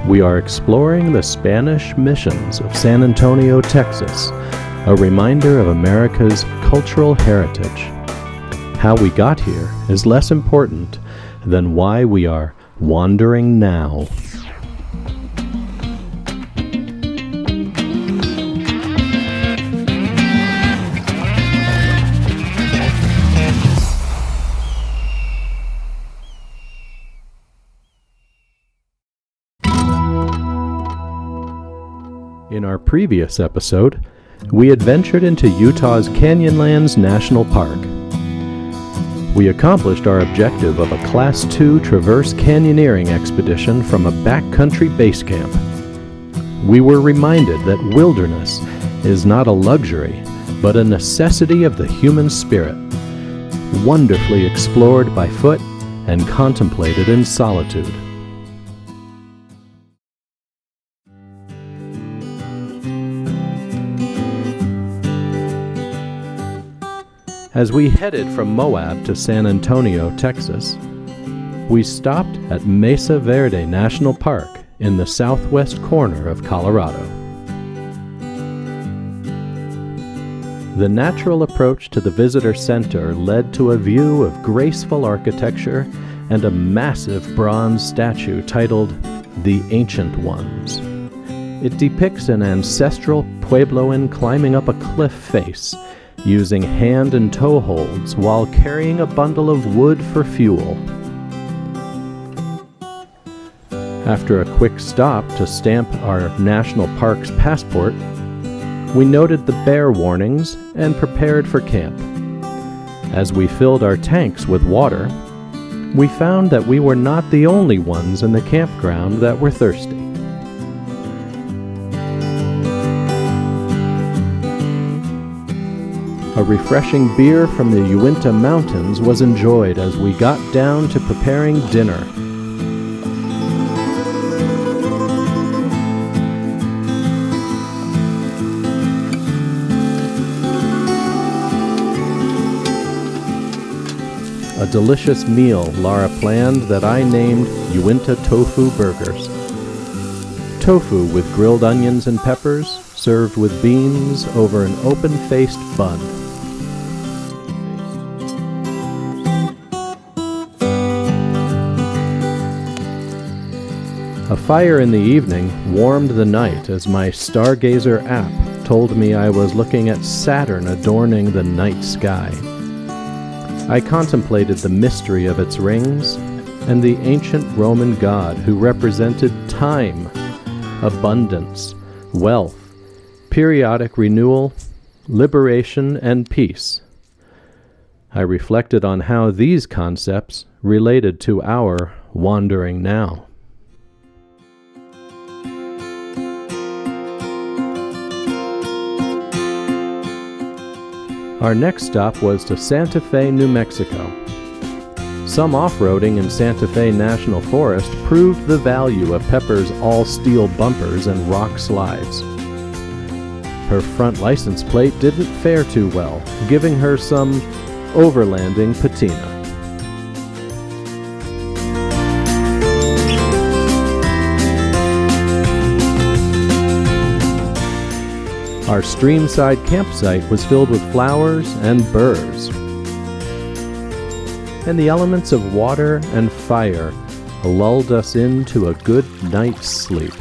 we are exploring the Spanish missions of San Antonio, Texas, a reminder of America's cultural heritage. How we got here is less important than why we are wandering now. In our previous episode, we adventured into Utah's Canyonlands National Park. We accomplished our objective of a Class II traverse canyoneering expedition from a backcountry base camp. We were reminded that wilderness is not a luxury, but a necessity of the human spirit, wonderfully explored by foot and contemplated in solitude. As we headed from Moab to San Antonio, Texas, we stopped at Mesa Verde National Park in the southwest corner of Colorado. The natural approach to the visitor center led to a view of graceful architecture and a massive bronze statue titled The Ancient Ones. It depicts an ancestral Puebloan climbing up a cliff face, using hand and toe holds while carrying a bundle of wood for fuel. After a quick stop to stamp our national park's passport, we noted the bear warnings and prepared for camp. As we filled our tanks with water, we found that we were not the only ones in the campground that were thirsty. A refreshing beer from the Uinta Mountains was enjoyed as we got down to preparing dinner. A delicious meal Lara planned that I named Uinta Tofu Burgers. Tofu with grilled onions and peppers, served with beans over an open-faced bun. A fire in the evening warmed the night as my Stargazer app told me I was looking at Saturn adorning the night sky. I contemplated the mystery of its rings and the ancient Roman god who represented time, abundance, wealth, periodic renewal, liberation, and peace. I reflected on how these concepts related to our wandering now. Our next stop was to Santa Fe, New Mexico. Some off-roading in Santa Fe National Forest proved the value of Pepper's all-steel bumpers and rock slides. Her front license plate didn't fare too well, giving her some overlanding patina. Our streamside campsite was filled with flowers and birds. And the elements of water and fire lulled us into a good night's sleep.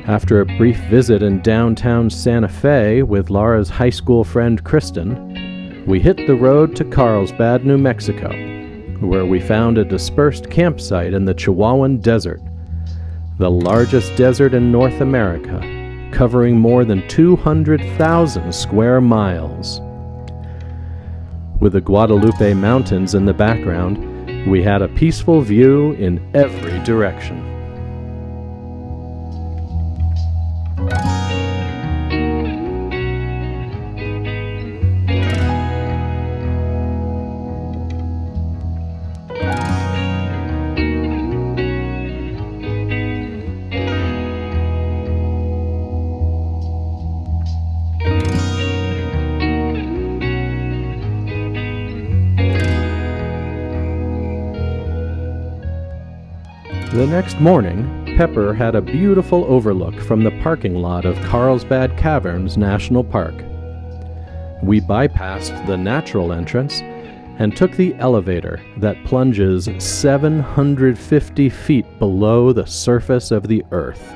After a brief visit in downtown Santa Fe with Lara's high school friend Kristen, we hit the road to Carlsbad, New Mexico, where we found a dispersed campsite in the Chihuahuan Desert, the largest desert in North America, covering more than 200,000 square miles. With the Guadalupe Mountains in the background, we had a peaceful view in every direction. The next morning, Pepper had a beautiful overlook from the parking lot of Carlsbad Caverns National Park. We bypassed the natural entrance and took the elevator that plunges 750 feet below the surface of the Earth.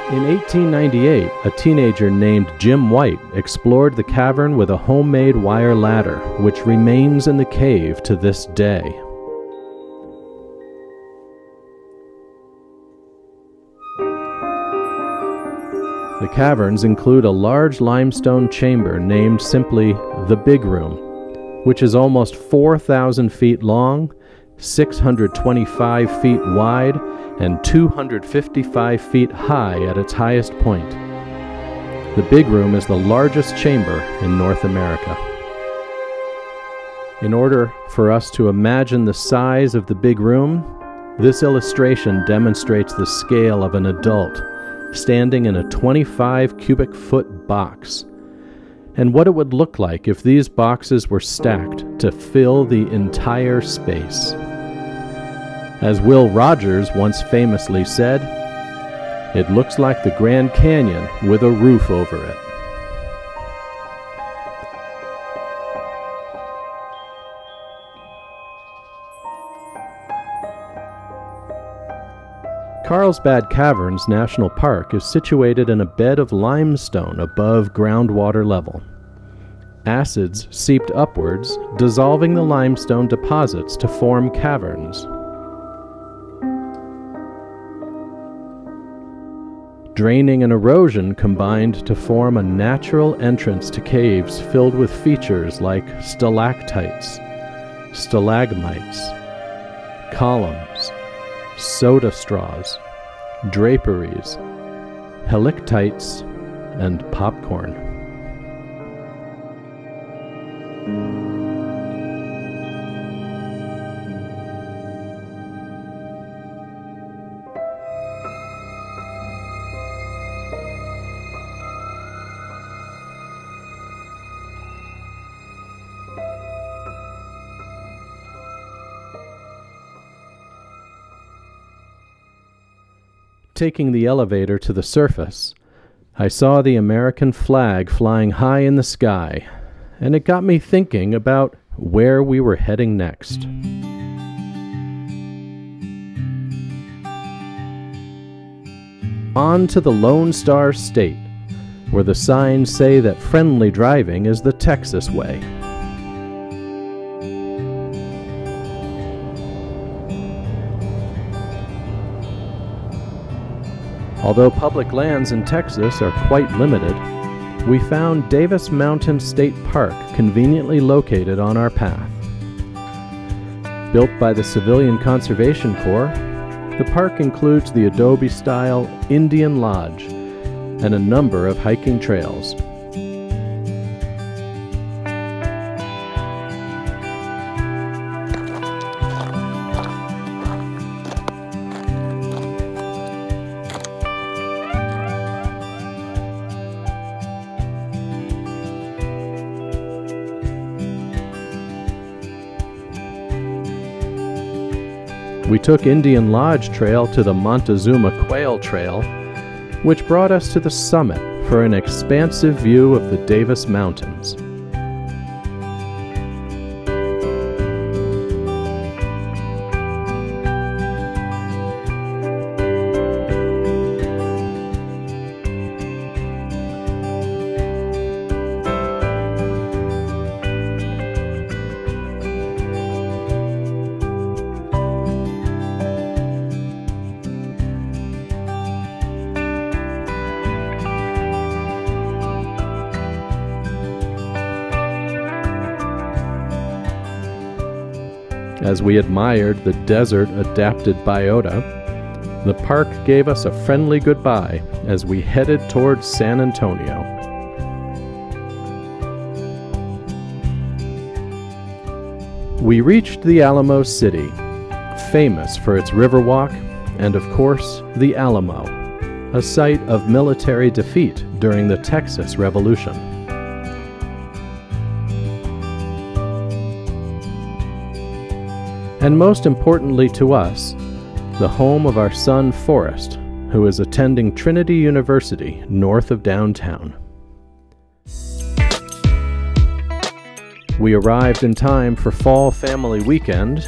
In 1898, a teenager named Jim White explored the cavern with a homemade wire ladder, which remains in the cave to this day. The caverns include a large limestone chamber named simply the Big Room, which is almost 4,000 feet long, 625 feet wide, and 255 feet high at its highest point. The Big Room is the largest chamber in North America. In order for us to imagine the size of the Big Room, this illustration demonstrates the scale of an adult standing in a 25 cubic foot box, and what it would look like if these boxes were stacked to fill the entire space. As Will Rogers once famously said, "It looks like the Grand Canyon with a roof over it." Carlsbad Caverns National Park is situated in a bed of limestone above groundwater level. Acids seeped upwards, dissolving the limestone deposits to form caverns. Draining and erosion combined to form a natural entrance to caves filled with features like stalactites, stalagmites, columns, soda straws, draperies, helictites, and popcorn. Taking the elevator to the surface, I saw the American flag flying high in the sky, and it got me thinking about where we were heading next. On to the Lone Star State, where the signs say that friendly driving is the Texas way. Although public lands in Texas are quite limited, we found Davis Mountain State Park conveniently located on our path. Built by the Civilian Conservation Corps, the park includes the adobe-style Indian Lodge and a number of hiking trails. We took Indian Lodge Trail to the Montezuma Quail Trail, which brought us to the summit for an expansive view of the Davis Mountains. As we admired the desert-adapted biota, the park gave us a friendly goodbye as we headed towards San Antonio. We reached the Alamo City, famous for its Riverwalk and, of course, the Alamo, a site of military defeat during the Texas Revolution. And most importantly to us, the home of our son Forrest, who is attending Trinity University north of downtown. We arrived in time for Fall Family Weekend,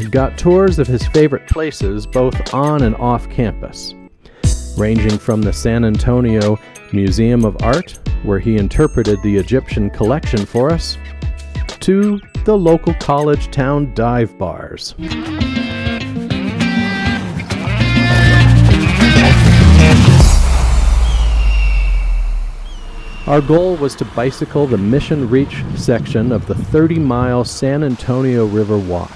got tours of his favorite places both on and off campus, ranging from the San Antonio Museum of Art, where he interpreted the Egyptian collection for us, to the local college town dive bars. Our goal was to bicycle the Mission Reach section of the 30-mile San Antonio River Walk,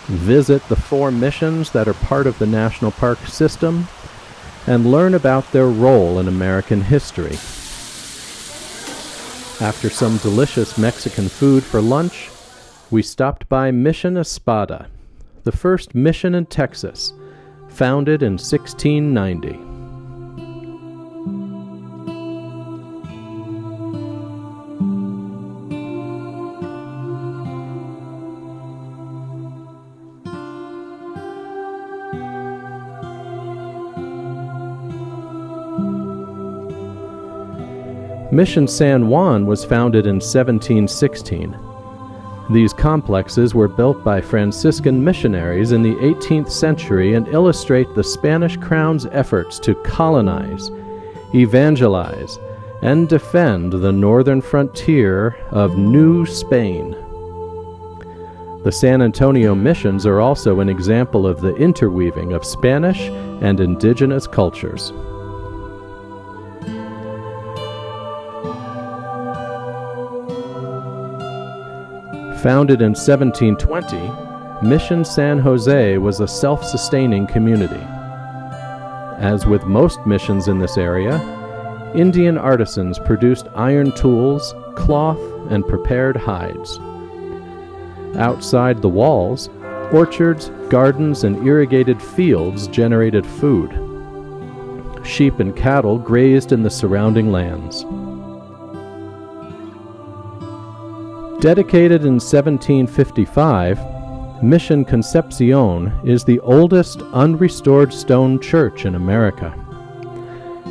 visit the 4 missions that are part of the national park system, and learn about their role in American history. After some delicious Mexican food for lunch, we stopped by Mission Espada, the first mission in Texas, founded in 1690. Mission San Juan was founded in 1716. These complexes were built by Franciscan missionaries in the 18th century and illustrate the Spanish crown's efforts to colonize, evangelize, and defend the northern frontier of New Spain. The San Antonio missions are also an example of the interweaving of Spanish and indigenous cultures. Founded in 1720, Mission San Jose was a self-sustaining community. As with most missions in this area, Indian artisans produced iron tools, cloth, and prepared hides. Outside the walls, orchards, gardens, and irrigated fields generated food. Sheep and cattle grazed in the surrounding lands. Dedicated in 1755, Mission Concepcion is the oldest unrestored stone church in America.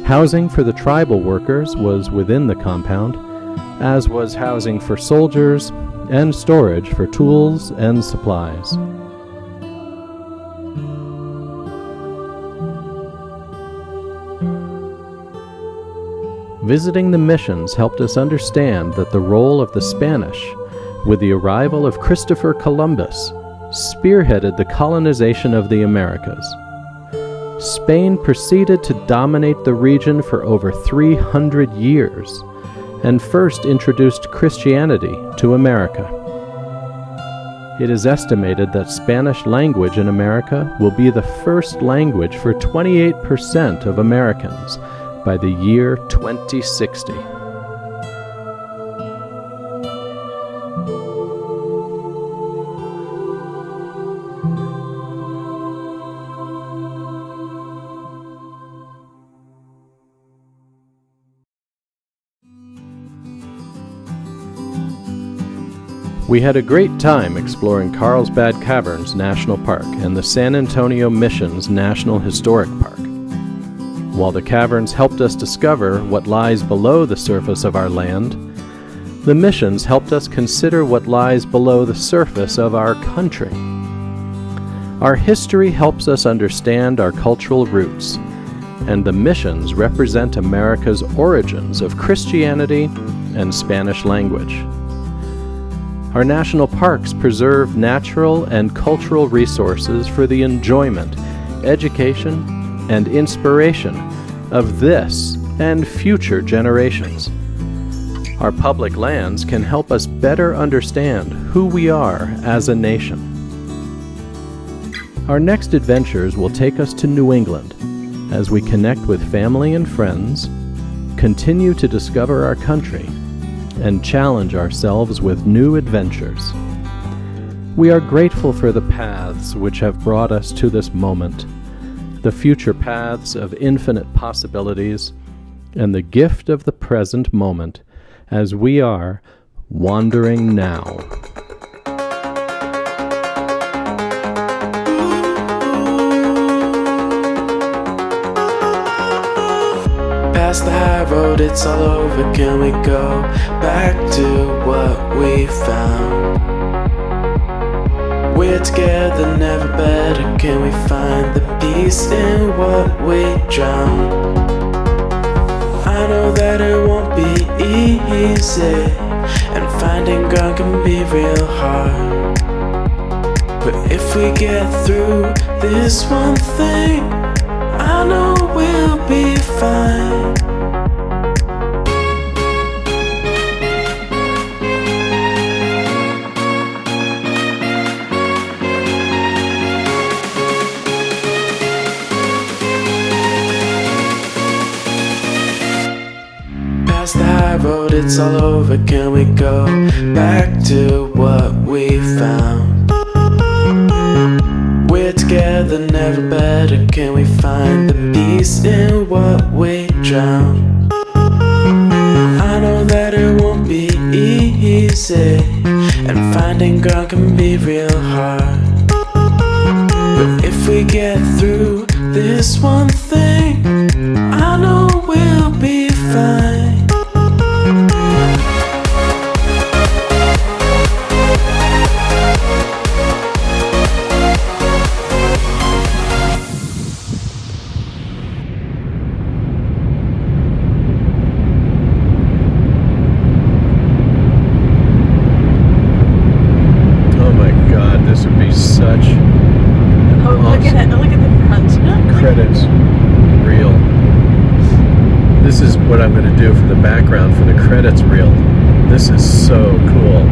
Housing for the tribal workers was within the compound, as was housing for soldiers and storage for tools and supplies. Visiting the missions helped us understand that the role of the Spanish, with the arrival of Christopher Columbus, spearheaded the colonization of the Americas. Spain proceeded to dominate the region for over 300 years and first introduced Christianity to America. It is estimated that Spanish language in America will be the first language for 28% of Americans by the year 2060. We had a great time exploring Carlsbad Caverns National Park and the San Antonio Missions National Historic Park. While the caverns helped us discover what lies below the surface of our land, the missions helped us consider what lies below the surface of our country. Our history helps us understand our cultural roots, and the missions represent America's origins of Christianity and Spanish language. Our national parks preserve natural and cultural resources for the enjoyment, education, and inspiration of this and future generations. Our public lands can help us better understand who we are as a nation. Our next adventures will take us to New England as we connect with family and friends, continue to discover our country, and challenge ourselves with new adventures. We are grateful for the paths which have brought us to this moment, the future paths of infinite possibilities, and the gift of the present moment as we are wandering now. Past the high road, it's all over. Can we go back to what we found? We're together, never better. Can we find the peace in what we drown? I know that it won't be easy, and finding ground can be real hard. But if we get through this one thing, I know we'll be fine. Past the high road, it's all over. Can we go back to what we found? We're together, never better. Can we find the peace in what we drown? I know that it won't be easy, and finding ground can be real hard. But if we get through this one thing, I know we'll be fine. This would be such an awesome look at the front. credits reel. This is what I'm going to do for the background for the credits reel. This is so cool.